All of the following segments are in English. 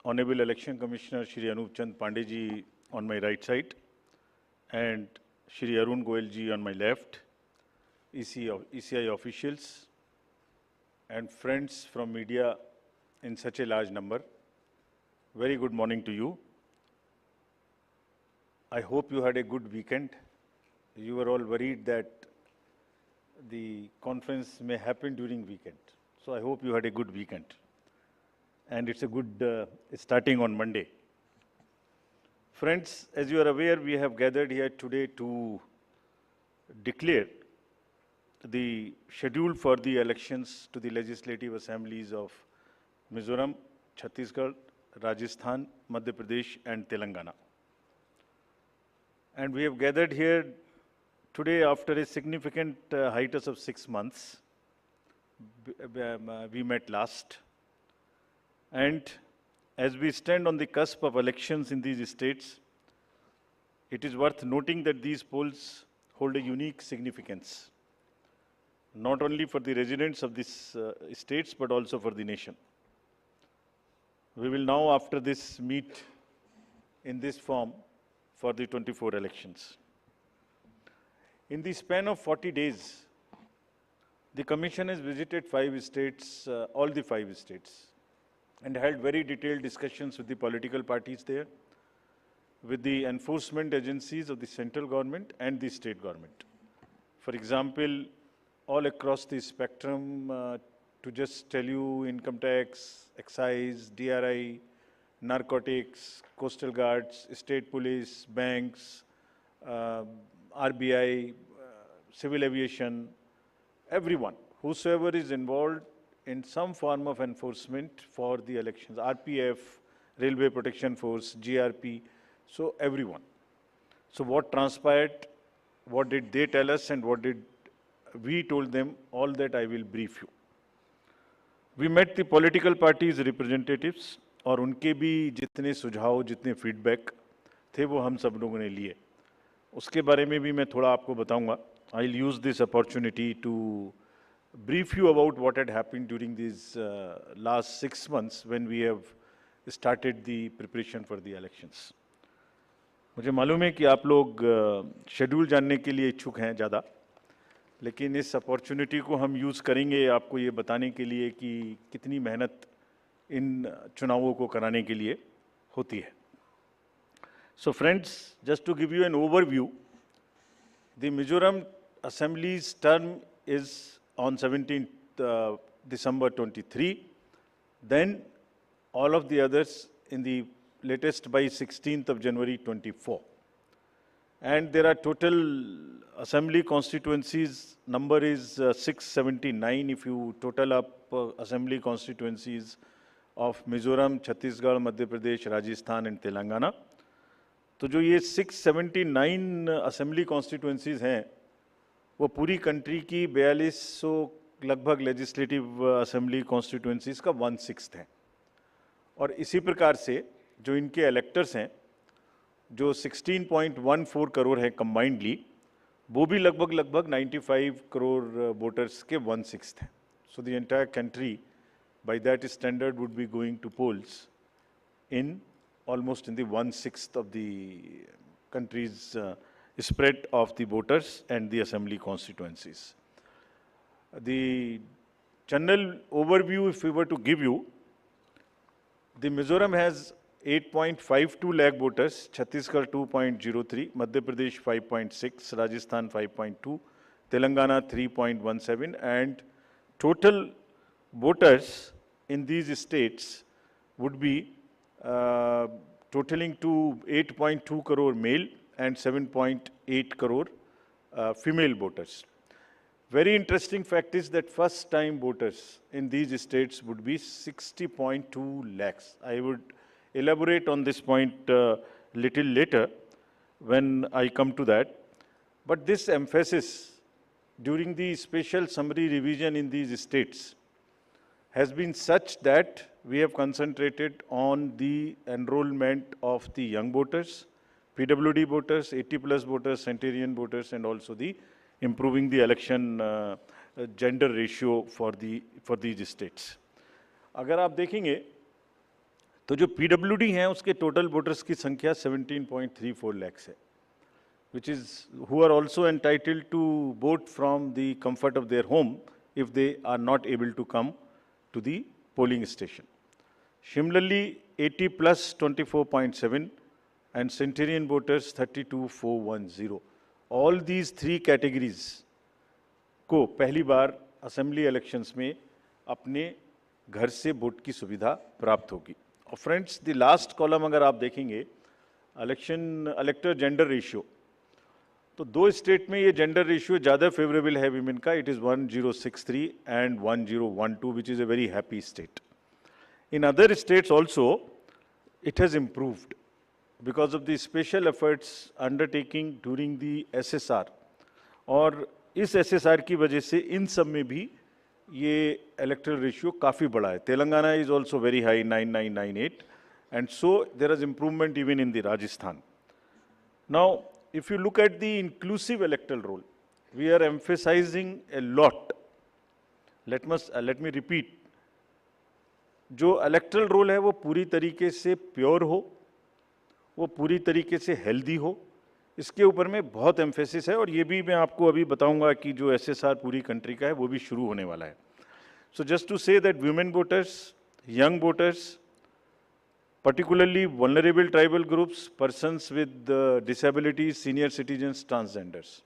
Honorable Election Commissioner Shri Anup Chand Pandey ji on my right side and Shri Arun Goyal ji on my left, ECI officials and friends from media in such a large number. Very good morning to you. I hope you had a good weekend. You were all worried that the conference may happen during weekend. So I hope you had a good weekend. And it's a good starting on Monday. Friends, as you are aware, we have gathered here today to declare the schedule for the elections to the legislative assemblies of Mizoram, Chhattisgarh, Rajasthan, Madhya Pradesh and Telangana. And we have gathered here today after a significant hiatus of 6 months. We met last. And as we stand on the cusp of elections in these states, it is worth noting that these polls hold a unique significance, not only for the residents of these states, but also for the nation. We will now, after this, meet in this form for the 24 elections. In the span of 40 days, the Commission has visited 5 states, all the 5 states, and held very detailed discussions with the political parties there, with the enforcement agencies of the central government and the state government. For example, all across the spectrum, to just tell you, income tax, excise, DRI, narcotics, coastal guards, state police, banks, RBI, civil aviation, everyone, whosoever is involved in some form of enforcement for the elections, RPF, Railway Protection Force, GRP, so everyone. So what transpired, what did they tell us and what did we told them, all that I will brief you. We met the political parties representatives और उनके भी जितने सुझाव, जितने feedback थे वो हम सब लोगों ने लिए. उसके बारे में भी मैं थोड़ा आपको बताऊंगा. I'll use this opportunity to brief you about what had happened during these last 6 months when we have started the preparation for the elections. मुझे मालूम है कि आप लोग शेड्यूल जानने के लिए इच्छुक हैं ज़्यादा, लेकिन इस अपॉर्चुनिटी को हम यूज़ करेंगे आपको ये बताने के लिए कि कितनी मेहनत इन चुनावों को कराने के लिए होती है. So friends, just to give you an overview, the Mizoram Assembly's term is on 17th December 23, then all of the others in the latest by 16th of January 24. And there are total assembly constituencies, number is 679 if you total up assembly constituencies of Mizoram, Chhattisgarh, Madhya Pradesh, Rajasthan and Telangana. तो जो ये 679 assembly constituencies हैं, वो पूरी country की 4200 लगभग legislative assembly constituencies का 1/6 है. और इसी प्रकार से जो इनके इलेक्टर्स हैं, जो 16.14 करोड़ है कंबाइंडली, वो भी लगभग 95 करोड़ वोटर्स के 1/6 हैं. So the entire country by that standard would be going to polls in almost in the 1/6 of the country's spread of the voters and the assembly constituencies. The general overview, if we were to give you, the Mizoram has 8.52 lakh voters, Chhattisgarh 2.03, Madhya Pradesh 5.6, Rajasthan 5.2, Telangana 3.17, and total voters in these states would be totaling to 8.2 crore male and 7.8 crore female voters. Very interesting fact is that first time voters in these states would be 60.2 lakhs. I would elaborate on this point little later when I come to that. But this emphasis during the special summary revision in these states has been such that we have concentrated on the enrollment of the young voters, PWD voters, 80+ voters, centenarian voters, and also the improving the election gender ratio for these states. अगर आप देखेंगे तो जो PWD हैं उसके total voters की संख्या 17.34 lakhs है, which is who are also entitled to vote from the comfort of their home if they are not able to come to the polling station. Similarly, 80 plus 24.7 and centenarian voters 32,410. All these three categories को पहली बार assembly elections में अपने घर से vote की सुविधा प्राप्त होगी. और फ्रेंड्स, द लास्ट कॉलम अगर आप देखेंगे, इलेक्टर जेंडर रेशियो, तो दो स्टेट में ये जेंडर रेशियो ज़्यादा फेवरेबल है विमेन का. It is 1063 and 1012, which is a very happy state. In other states also it has improved because of the special efforts undertaking during the SSR. और इस SSR की वजह से इन सब में भी ये electoral ratio काफ़ी बड़ा है. Telangana is also very high, 9998, and so there is improvement even in the Rajasthan. Now, if you look at the inclusive electoral roll, we are emphasizing a lot. Let me repeat. जो erectile role है वो पूरी तरीके से pure हो, वो पूरी तरीके से हेल्दी हो, इसके ऊपर में बहुत एम्फेसिस है. और ये भी मैं आपको अभी बताऊंगा कि जो एसएसआर पूरी कंट्री का है वो भी शुरू होने वाला है. So just to say that women voters, young voters, particularly vulnerable tribal groups, persons with disabilities, senior citizens, transgenders,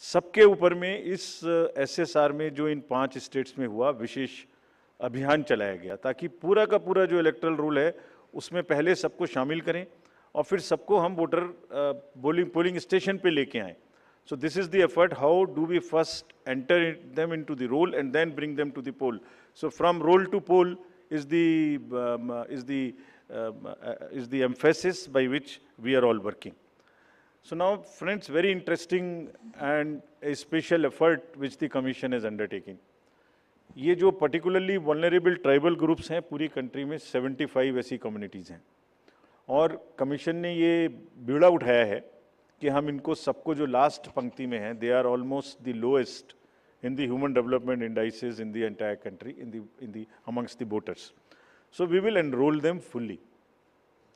सबके ऊपर में इस एसएसआर में जो इन 5 स्टेट्स में हुआ विशेष अभियान चलाया गया, ताकि पूरा का पूरा जो इलेक्ट्रल रूल है उसमें पहले सबको शामिल करें और फिर सबको हम वोटर पोलिंग स्टेशन पे लेके आएँ. So this is the effort. How do we first enter them into the roll and then bring them to the poll? So from roll to poll is the emphasis by which we are all working. So now, friends, very interesting and a special effort which the Commission is undertaking. ये जो particularly vulnerable tribal groups हैं पूरी country में 75 ऐसी communities हैं, और commission ने ये बीड़ा उठाया है कि हम इनको सबको जो लास्ट पंक्ति में हैं, they are almost the lowest in the human development indices in the entire country in the amongst the voters. So we will enroll them fully.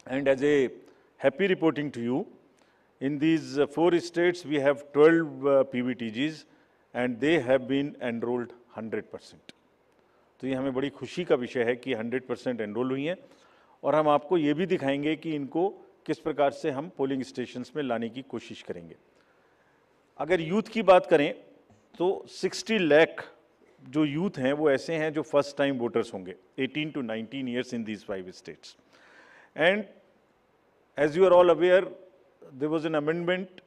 And as a happy reporting to you, in these 4 states we have 12 PVTGs and they have been enrolled 100%. तो ये हमें बड़ी खुशी का विषय है कि 100% enrol हुई हैं, और हम आपको ये भी दिखाएंगे कि इनको किस प्रकार से हम पोलिंग स्टेशंस में लाने की कोशिश करेंगे. अगर यूथ की बात करें तो 60 लाख जो यूथ हैं वो ऐसे हैं जो फर्स्ट टाइम वोटर्स होंगे 18 to 19 years in these 5 states. And as you are all aware, there was an amendment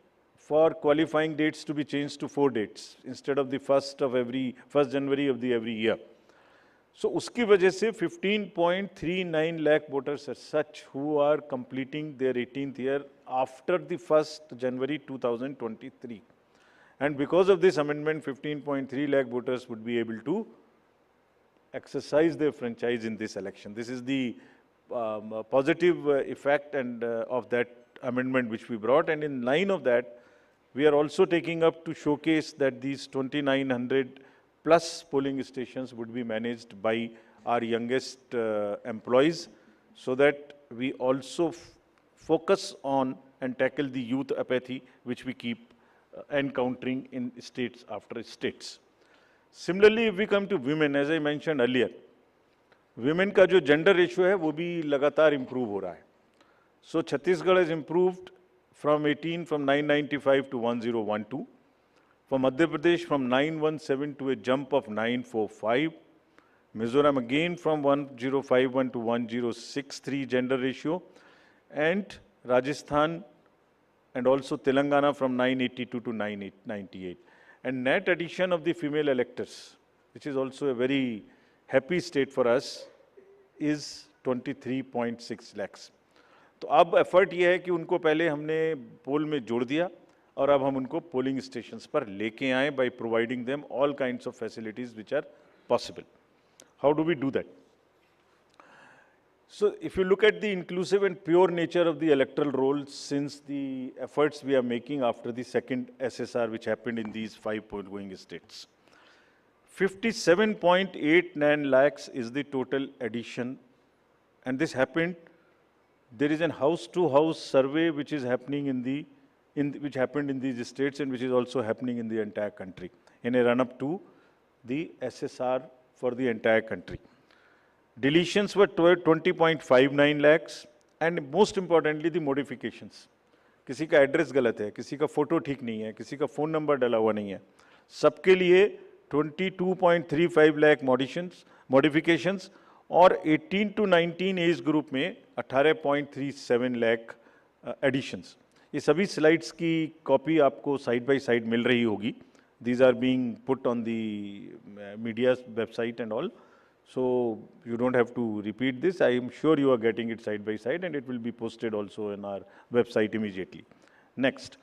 for qualifying dates to be changed to 4 dates instead of the 1st January of the every year. So उसकी वजह से 15.39 lakh voters are such who are completing their 18th year after the 1st January 2023. And because of this amendment, 15.3 lakh voters would be able to exercise their franchise in this election. This is the positive effect and of that amendment which we brought. And in line of that, we are also taking up to showcase that these 2,900 plus polling stations would be managed by our youngest employees, so that we also focus on and tackle the youth apathy which we keep encountering in states after states. Similarly, if we come to women, as I mentioned earlier, women का जो gender ratio है वो भी लगातार improve हो रहा है. So Chhattisgarh has improved from 995 to 1012. For Madhya Pradesh from 917 to a jump of 945. Mizoram again from 1051 to 1063 gender ratio. And Rajasthan and also Telangana from 982 to 998. And net addition of the female electors, which is also a very happy state for us, is 23.6 lakhs. तो अब effort ये है कि उनको पहले हमने पोल में जोड़ दिया और अब हम उनको पोलिंग स्टेशंस पर लेके आए by providing them all kinds of facilities which are possible. How do we do that? So if you look at the inclusive and pure nature of the electoral roll, since the efforts we are making after the second SSR which happened in these 5 going states, 57.89 lakhs is the total addition and this happened. There is an house-to-house survey which is happening which happened in these states and which is also happening in the entire country in a run-up to the SSR for the entire country. Deletions were 20.59 lakhs, and most importantly the modifications. किसी का address गलत है, किसी का photo ठीक नहीं है, किसी का फ़ोन नंबर डाला हुआ नहीं है, सबके लिए 22.35 लाख मॉडिफिकेशंस और 18 to 19 एज ग्रुप में 18.37 लाख एडिशंस. ये सभी स्लाइड्स की कॉपी आपको साइड बाय साइड मिल रही होगी. These are being put on the media's website and all. So you don't have to repeat this. I am sure you are getting it side by side, and it will be posted also in our website immediately. Next.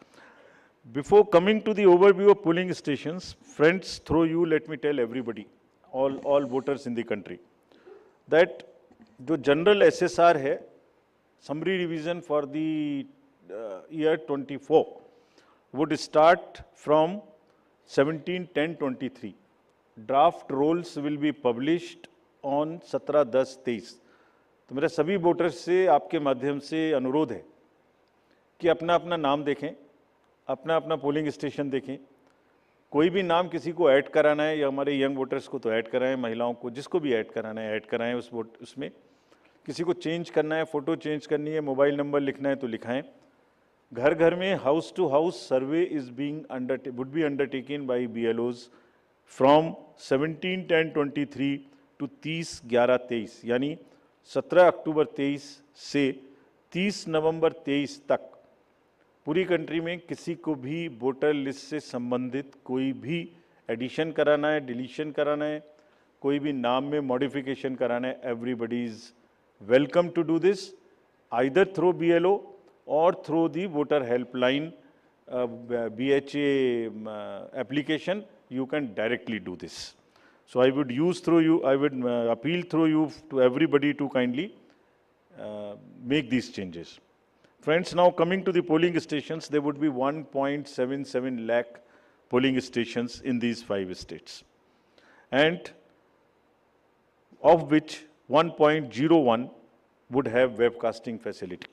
Before coming to the overview of polling stations, friends, through you, let me tell everybody, all voters in the country, that the general SSR hai, summary revision for the year 24 would start from 17/10/23. Draft rolls will be published on 17/10/23. तो मेरा सभी voters से आपके माध्यम से अनुरोध है कि अपना अपना नाम देखें, अपना अपना पोलिंग स्टेशन देखें. कोई भी नाम किसी को ऐड कराना है या हमारे यंग वोटर्स को तो ऐड कराएं, महिलाओं को जिसको भी ऐड कराना है ऐड कराएं उसमें. किसी को चेंज करना है, फ़ोटो चेंज करनी है, मोबाइल नंबर लिखना है तो लिखाएं. घर घर में house to house survey would be undertaken by BLOs from 17/10/23 to 30/11/23, यानी 17 अक्टूबर 23 से 30 नवंबर 23 तक पूरी कंट्री में किसी को भी वोटर लिस्ट से संबंधित कोई भी एडिशन कराना है, डिलीशन कराना है, कोई भी नाम में मॉडिफिकेशन कराना है, everybody is welcome to do this either through BLO or through the voter helpline BHA application. You can directly do this. So I would appeal through you to everybody to kindly make these changes. Friends, now coming to the polling stations, there would be 1.77 lakh polling stations in these 5 states, and of which 1.01 would have webcasting facility.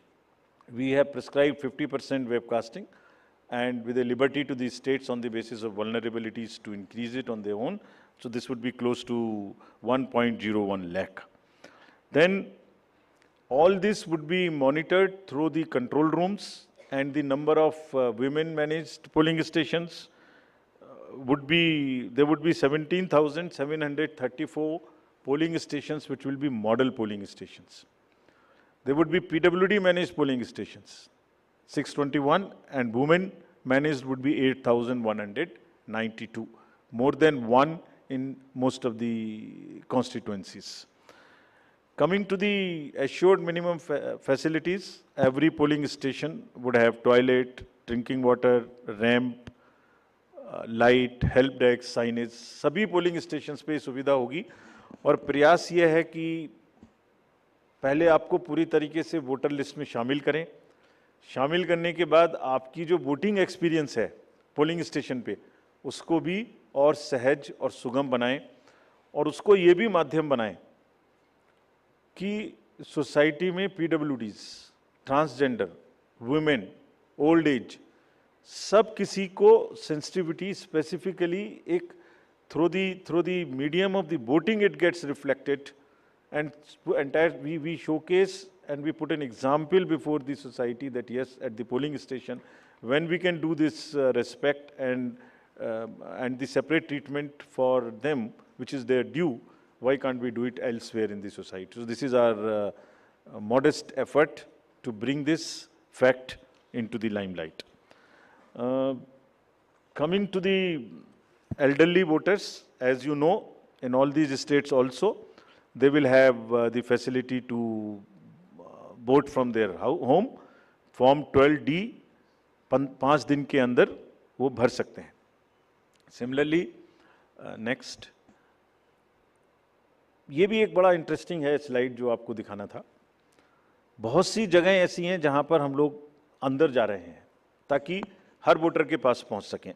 We have prescribed 50% webcasting, and with a liberty to the states on the basis of vulnerabilities to increase it on their own. So this would be close to 1.01 lakh. Then all this would be monitored through the control rooms, and the number of women managed polling stations there would be 17,734 polling stations which will be model polling stations. There would be PWD managed polling stations, 621, and women managed would be 8,192, more than one in most of the constituencies. Coming to the assured minimum facilities, every polling station would have toilet, drinking water, ramp, light, help desk, signage. सभी polling stations पे सुविधा होगी, और प्रयास ये है कि पहले आपको पूरी तरीके से वोटर लिस्ट में शामिल करें. शामिल करने के बाद आपकी जो वोटिंग एक्सपीरियंस है पोलिंग स्टेशन पे, उसको भी और सहज और सुगम बनाएं, और उसको ये भी माध्यम बनाएं कि सोसाइटी में PWDs, transgender, women, old age, सब किसी को सेंसिटिविटी स्पेसिफिकली एक through the medium of the voting it gets reflected. And we showcase and we put an example before the society that yes, at the polling station, when we can do this respect and the separate treatment for them, which is their due, why can't we do it elsewhere in the society? So this is our modest effort to bring this fact into the limelight. Coming to the elderly voters, as you know, in all these states also, they will have the facility to vote from their home. Form 12D 5 दिन के अंदर वो भर सकते हैं. Similarly, next, ये भी एक बड़ा इंटरेस्टिंग है स्लाइड जो आपको दिखाना था. बहुत सी जगहें ऐसी हैं जहां पर हम लोग अंदर जा रहे हैं ताकि हर वोटर के पास पहुंच सकें.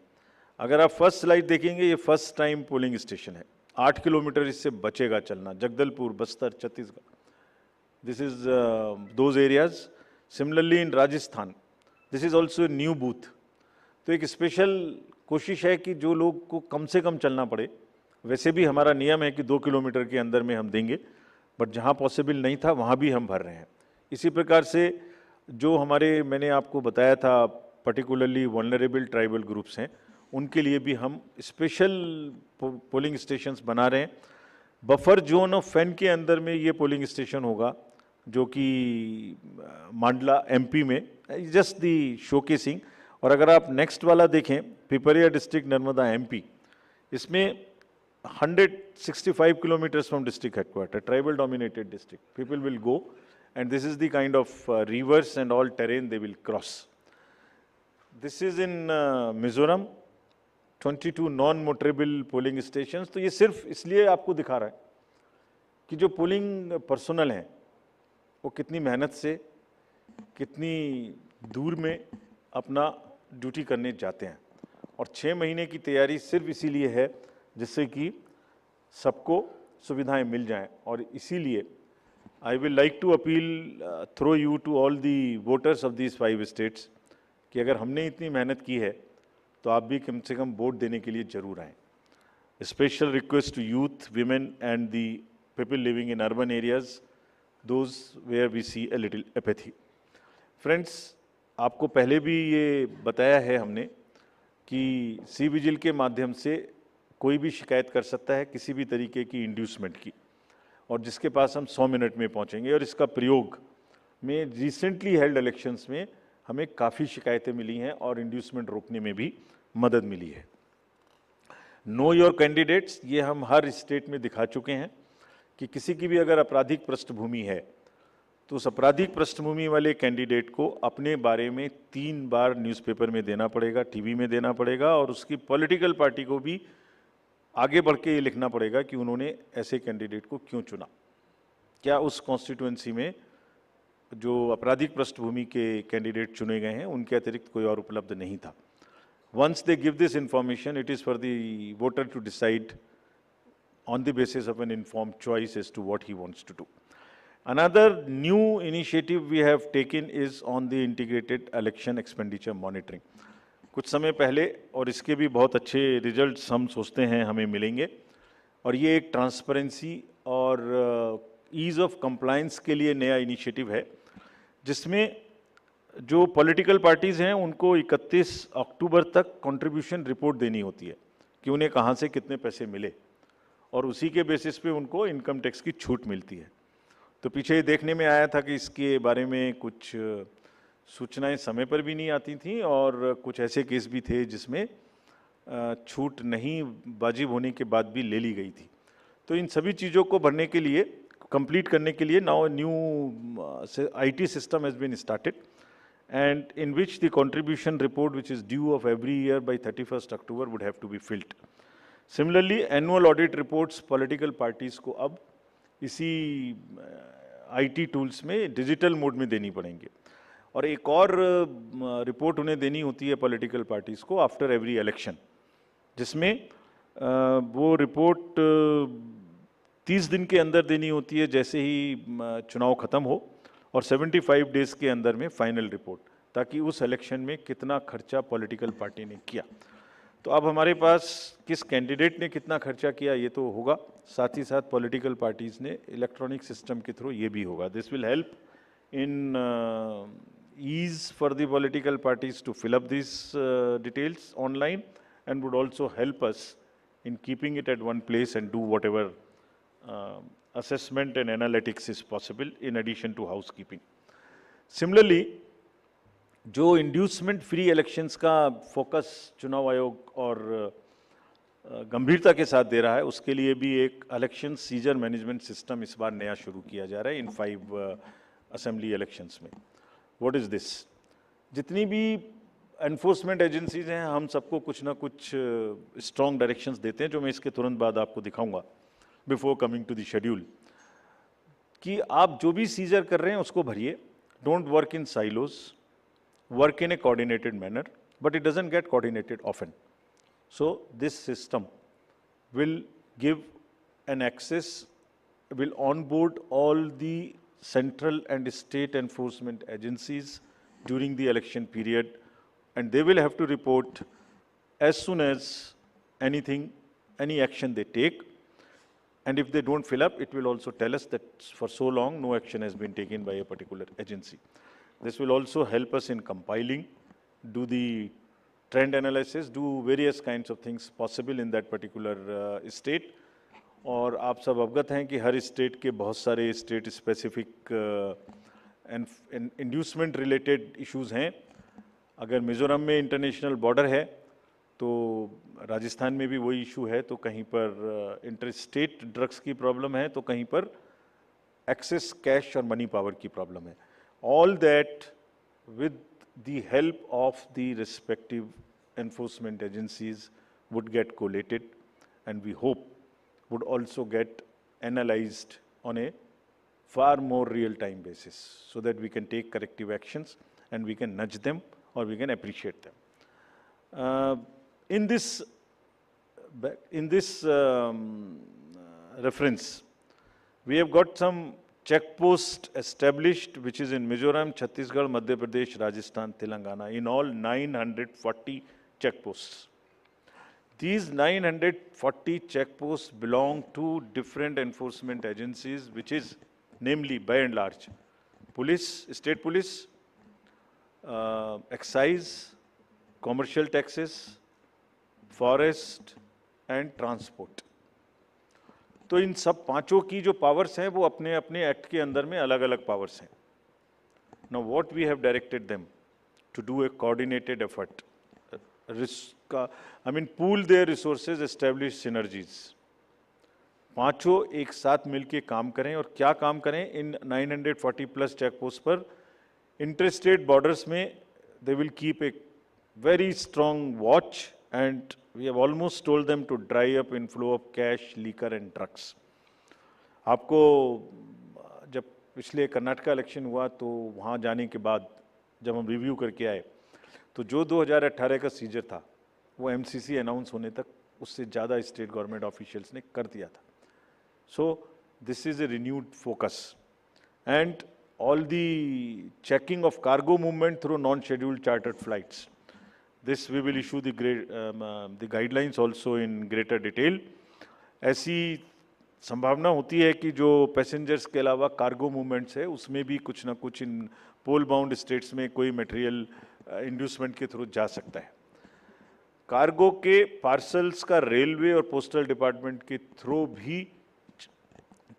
अगर आप फर्स्ट स्लाइड देखेंगे, ये फर्स्ट टाइम पोलिंग स्टेशन है. 8 किलोमीटर इससे बचेगा चलना, Jagdalpur, Bastar, Chhattisgarh. This is those areas. Similarly in Rajasthan, this is also a new booth. तो एक स्पेशल कोशिश है कि जो लोग को कम से कम चलना पड़े, वैसे भी हमारा नियम है कि 2 किलोमीटर के अंदर में हम देंगे, बट जहाँ पॉसिबल नहीं था वहाँ भी हम भर रहे हैं। इसी प्रकार से जो हमारे मैंने आपको बताया था पर्टिकुलरली वल्नरेबल ट्राइबल ग्रुप्स हैं, उनके लिए भी हम स्पेशल पोलिंग स्टेशंस बना रहे हैं। बफर जोन ऑफ फैन के अंदर में ये पोलिंग स्टेशन होगा, जो कि मांडला एमपी में, जस्ट दी शोकेसिंग। और अगर आप नेक्स्ट वाला देखें, पिपरिया डिस्ट्रिक्ट नर्मदा एमपी, इसमें 165 kilometers from district headquarters, tribal dominated district. People will go and this is the kind of rivers and all terrain they will cross. This is in Mizoram, 22 non-motorable polling stations. तो ये सिर्फ इसलिए आपको दिखा रहा है कि जो पोलिंग पर्सनल हैं वो कितनी मेहनत से, कितनी दूर में अपना ड्यूटी करने जाते हैं। और 6 महीने की तैयारी सिर्फ इसीलिए है जिससे कि सबको सुविधाएं मिल जाएं। और इसीलिए I will like to appeal through you to all the voters of these 5 states कि अगर हमने इतनी मेहनत की है तो आप भी कम से कम वोट देने के लिए जरूर आएँ। Special request to youth, women and the people living in urban areas, those where we see a little apathy. Friends, आपको पहले भी ये बताया है हमने कि सी विजिल के माध्यम से कोई भी शिकायत कर सकता है किसी भी तरीके की इंड्यूसमेंट की, और जिसके पास हम 100 मिनट में पहुंचेंगे। और इसका प्रयोग में रिसेंटली हेल्ड इलेक्शंस में हमें काफ़ी शिकायतें मिली हैं और इंड्यूसमेंट रोकने में भी मदद मिली है। नो योर कैंडिडेट्स, ये हम हर स्टेट में दिखा चुके हैं कि किसी की भी अगर आपराधिक पृष्ठभूमि है तो उस आपराधिक पृष्ठभूमि वाले कैंडिडेट को अपने बारे में 3 बार न्यूज़पेपर में देना पड़ेगा, टीवी में देना पड़ेगा, और उसकी पॉलिटिकल पार्टी को भी आगे बढ़ के ये लिखना पड़ेगा कि उन्होंने ऐसे कैंडिडेट को क्यों चुना, क्या उस कॉन्स्टिट्यूएंसी में जो आपराधिक पृष्ठभूमि के कैंडिडेट चुने गए हैं उनके अतिरिक्त कोई और उपलब्ध नहीं था। Once they give this information, it is for the voter to decide on the basis of an informed choice as to what he wants to do. Another new initiative we have taken is on the integrated election expenditure monitoring. कुछ समय पहले, और इसके भी बहुत अच्छे results हम सोचते हैं हमें मिलेंगे, और ये एक ट्रांसपेरेंसी और ईज ऑफ कंप्लायंस के लिए नया इनिशिएटिव है, जिसमें जो पॉलिटिकल पार्टीज़ हैं उनको 31 अक्टूबर तक कंट्रीब्यूशन रिपोर्ट देनी होती है कि उन्हें कहाँ से कितने पैसे मिले, और उसी के बेसिस पे उनको इनकम टैक्स की छूट मिलती है। तो पीछे ये देखने में आया था कि इसके बारे में कुछ सूचनाएं समय पर भी नहीं आती थीं, और कुछ ऐसे केस भी थे जिसमें छूट नहीं वाजिब होने के बाद भी ले ली गई थी। तो इन सभी चीज़ों को भरने के लिए, कंप्लीट करने के लिए now new IT system has been started, and in which the contribution report which is due of every year by 31 October would have to be filled. Similarly annual audit reports political parties को अब इसी IT tools में digital mode में देनी पड़ेंगे, और एक और रिपोर्ट उन्हें देनी होती है पॉलिटिकल पार्टीज़ को आफ्टर एवरी इलेक्शन, जिसमें वो रिपोर्ट 30 दिन के अंदर देनी होती है जैसे ही चुनाव ख़त्म हो, और 75 डेज़ के अंदर में फाइनल रिपोर्ट, ताकि उस इलेक्शन में कितना खर्चा पॉलिटिकल पार्टी ने किया। तो अब हमारे पास किस कैंडिडेट ने कितना खर्चा किया ये तो होगा, साथ ही साथ पॉलिटिकल पार्टीज़ ने इलेक्ट्रॉनिक सिस्टम के थ्रू ये भी होगा। This will help in ease for the political parties to fill up this details online, and would also help us in keeping it at one place and do whatever assessment and analytics is possible in addition to housekeeping. Similarly, जो inducement free elections का focus चुनाव आयोग और गंभीरता के साथ दे रहा है, उसके लिए भी एक इलेक्शन सीजर मैनेजमेंट सिस्टम इस बार नया शुरू किया जा रहा है इन 5 असेंबली इलेक्शंस में। What is this? जितनी भी एनफोर्समेंट एजेंसीज हैं, हम सबको कुछ ना कुछ स्ट्रॉन्ग डायरेक्शंस देते हैं, जो मैं इसके तुरंत बाद आपको दिखाऊंगा before coming to the schedule, कि आप जो भी सीजर कर रहे हैं उसको भरिए। Don't work in silos, work in a coordinated manner, but it doesn't get coordinated often. So this system will give an access, will onboard all the central and state enforcement agencies during the election period, and they will have to report as soon as any action they take. And if they don't fill up, it will also tell us that for so long, no action has been taken by a particular agency. This will also help us in compiling, do the trend analysis, do various kinds of things possible in that particular state. और आप सब अवगत हैं कि हर state के बहुत सारे state specific inducement related issues हैं. अगर मिज़ोरम में इंटरनेशनल बॉर्डर है तो राजस्थान में भी वही इशू है, तो कहीं पर इंटर स्टेट ड्रग्स की प्रॉब्लम है, तो कहीं पर एक्सेस कैश और मनी पावर की प्रॉब्लम है. All that with the help of the respective enforcement agencies would get collated, and we hope would also get analyzed on a far more real-time basis, so that we can take corrective actions and we can nudge them or we can appreciate them. In this reference, we have got some checkpost established, which is in Mizoram, Chhattisgarh, Madhya Pradesh, Rajasthan, Telangana, in all 940 checkposts. These 940 checkposts belong to different enforcement agencies, which is namely, by and large, police, state police, excise, commercial taxes, forest and transport. तो इन सब पांचों की जो powers हैं वो अपने अपने act के अंदर में अलग अलग पावर्स हैं. Now what we have directed them to do a coordinated effort, pool their resources, establish synergies. पांचों एक साथ मिलके काम करें. और क्या काम करें? इन 940 प्लस चेक पोस्ट पर इंटरस्टेट बॉर्डर्स में they will keep a very strong watch, and we have almost told them to dry up inflow of cash, liquor and drugs. आपको जब पिछले कर्नाटका इलेक्शन हुआ तो वहाँ जाने के बाद जब हम रिव्यू करके आए तो जो 2018 का सीजर था वो एमसीसी अनाउंस होने तक उससे ज़्यादा स्टेट गवर्नमेंट ऑफिशियल्स ने कर दिया था. So this is a renewed focus, and all the checking of cargo movement through non-scheduled chartered flights. This we will issue the guidelines also in greater detail. ऐसी संभावना होती है कि जो पैसेंजर्स के अलावा कार्गो मूवमेंट्स है उसमें भी कुछ ना कुछ इन पोल बाउंड स्टेट्स में कोई मटेरियल इंड्यूसमेंट के थ्रू जा सकता है. कार्गो के पार्सल्स का रेलवे और पोस्टल डिपार्टमेंट के थ्रू भी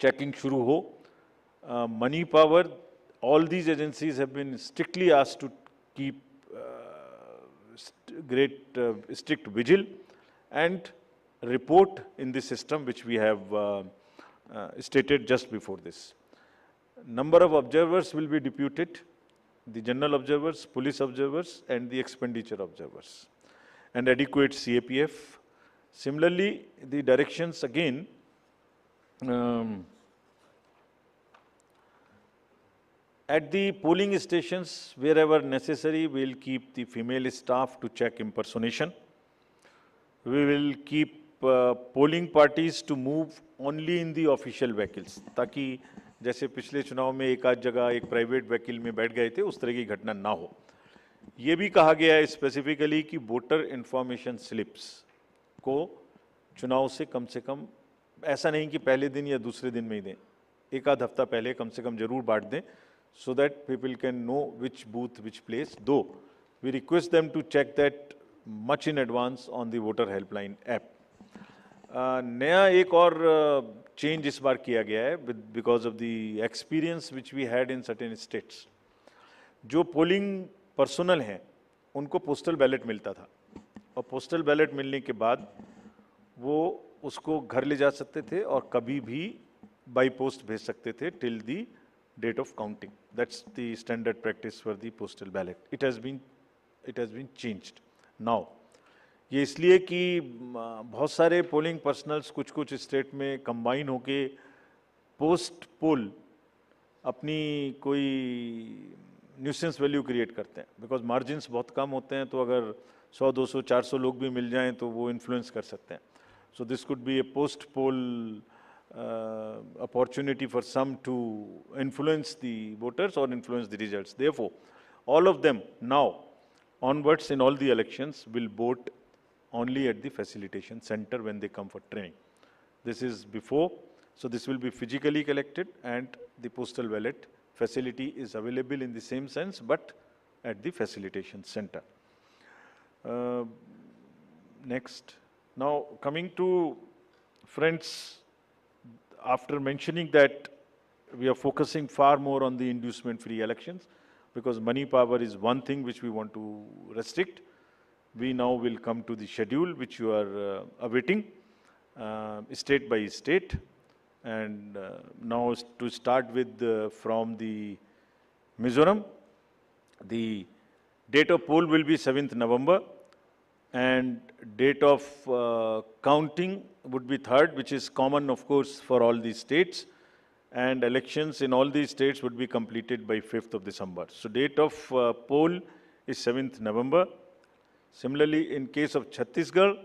चेकिंग शुरू हो. Money power, all these agencies have been strictly asked to keep strict vigil and report in the system which we have stated just before this. Number of observers will be deputed, the general observers, police observers and the expenditure observers, and adequate CAPF. Similarly, the directions again at the polling stations, wherever necessary, we will keep the female staff to check impersonation. We will keep polling parties to move only in the official vehicles, ताकि जैसे पिछले चुनाव में एक आध जगह एक private vehicle में बैठ गए थे उस तरह की घटना ना हो. ये भी कहा गया है स्पेसिफिकली कि वोटर इन्फॉर्मेशन स्लिप्स को चुनाव से कम ऐसा नहीं कि पहले दिन या दूसरे दिन में ही दें, एक आध हफ्ता पहले कम से कम जरूर बांट दें, so that people can know which booth, which place, though we request them to check that much in advance on the voter helpline app. नया एक और change इस बार किया गया है because of the experience which we had in certain states. जो polling personnel हैं उनको postal ballot मिलता था और postal ballot मिलने के बाद वो उसको घर ले जा सकते थे और कभी भी by post भेज सकते थे till the date of counting. That's the standard practice for the postal ballot. It has been changed now. ये इसलिए कि बहुत सारे पोलिंग पर्सनल्स कुछ स्टेट में कंबाइन होके पोस्ट पोल अपनी कोई न्यूसेंस वैल्यू क्रिएट करते हैं, बिकॉज मार्जिन्स बहुत कम होते हैं, तो अगर 100, 200, 400 लोग भी मिल जाएं तो वो इन्फ्लुएंस कर सकते हैं. So this could be A post pole opportunity for some to influence the voters or influence the results. Therefore, all of them now onwards in all the elections will vote only at the facilitation center when they come for training. This is before, so this will be physically collected, and the postal ballot facility is available in the same sense, but at the facilitation center. Next. Now, coming to friends, after mentioning that we are focusing far more on the inducement-free elections, because money power is one thing which we want to restrict. We now will come to the schedule which you are awaiting, state by state. And now to start with from the Mizoram, the date of poll will be 7th November, and date of counting would be 3rd, which is common, of course, for all these states. And elections in all these states would be completed by 5th of December. So date of poll is 7th November. Similarly, in case of Chhattisgarh,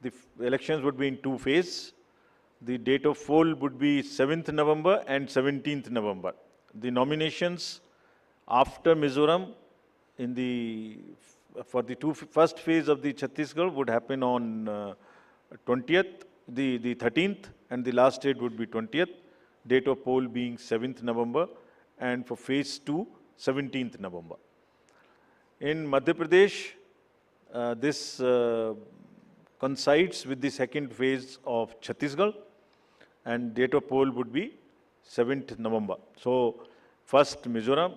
the elections would be in 2 phases. The date of poll would be 7th November and 17th November. The nominations after Mizoram for the first phase of the Chhattisgarh would happen on 20th, the 13th, and the last date would be 20th. Date of poll being 7th November, and for phase 2, 17th November. In Madhya Pradesh, this coincides with the second phase of Chhattisgarh, and date of poll would be 7th November. So, first Mizoram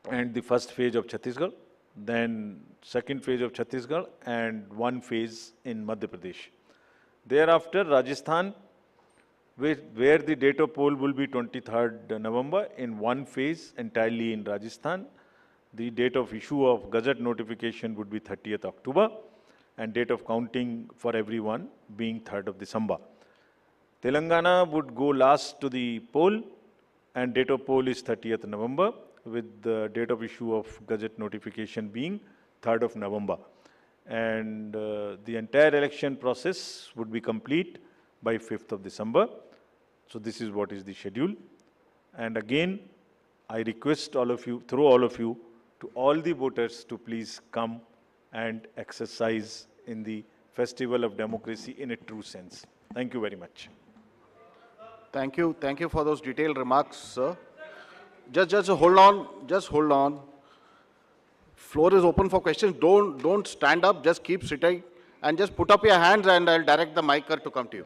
and the first phase of Chhattisgarh, then second phase of Chhattisgarh, and one phase in Madhya Pradesh. Thereafter, Rajasthan, where the date of poll will be 23rd November in one phase entirely in Rajasthan. The date of issue of Gazette notification would be 30th October, and date of counting for everyone being 3rd of December. Telangana would go last to the poll, and date of poll is 30th November, with the date of issue of Gazette notification being 3rd of November. And the entire election process would be complete by 5th of December. So this is what is the schedule. And again, I request all of you, through all of you, to all the voters to please come and exercise in the festival of democracy in a true sense. Thank you very much. Thank you. Thank you for those detailed remarks, sir. Just hold on. Just hold on. Floor is open for questions. Don't stand up. Just keep sitting and just put up your hands, and I'll direct the mic to come to you.